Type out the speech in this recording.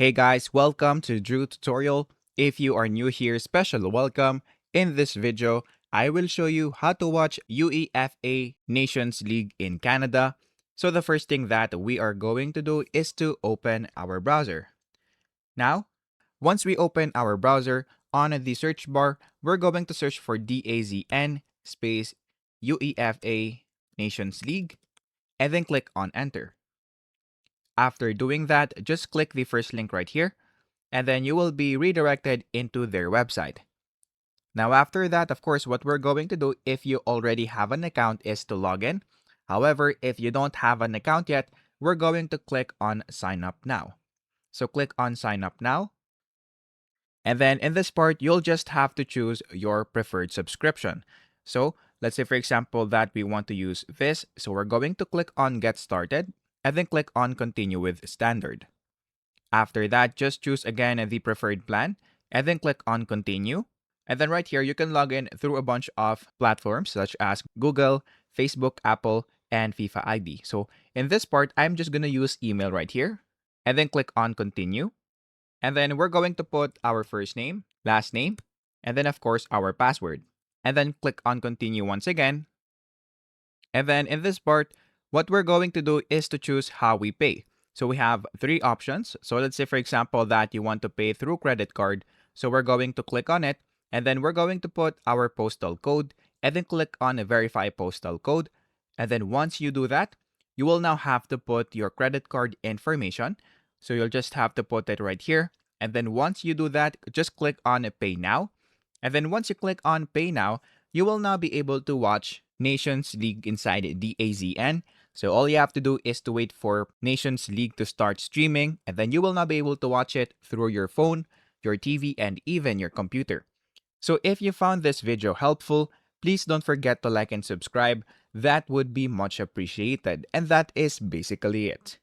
Hey guys, welcome to Drew tutorial. If you are new here, special welcome. In this video, I will show you how to watch UEFA Nations League in Canada. So the first thing that we are going to do is to open our browser. Now, once we open our browser, on the search bar, we're going to search for DAZN space UEFA Nations League and then click on enter. After doing that, just click the first link right here and then you will be redirected into their website. Now after that, of course, what we're going to do if you already have an account is to log in. However, if you don't have an account yet, we're going to click on sign up now. So click on sign up now. And then in this part, you'll just have to choose your preferred subscription. So let's say, for example, that we want to use this. So we're going to click on get started and then click on continue with standard. After that, just choose again the preferred plan and then click on continue. And then right here, you can log in through a bunch of platforms such as Google, Facebook, Apple, and FIFA ID. So in this part, I'm just going to use email right here and then click on continue. And then we're going to put our first name, last name, and then of course our password. And then click on continue once again. And then in this part, what we're going to do is to choose how we pay. So we have three options. So let's say, for example, that you want to pay through credit card. So we're going to click on it and then we're going to put our postal code and then click on verify postal code. And then once you do that, you will now have to put your credit card information. So you'll just have to put it right here. And then once you do that, just click on pay now. And then once you click on pay now, you will now be able to watch Nations League inside DAZN. So all you have to do is to wait for Nations League to start streaming, and then you will now be able to watch it through your phone, your TV, and even your computer. So if you found this video helpful, please don't forget to like and subscribe. That would be much appreciated. And that is basically it.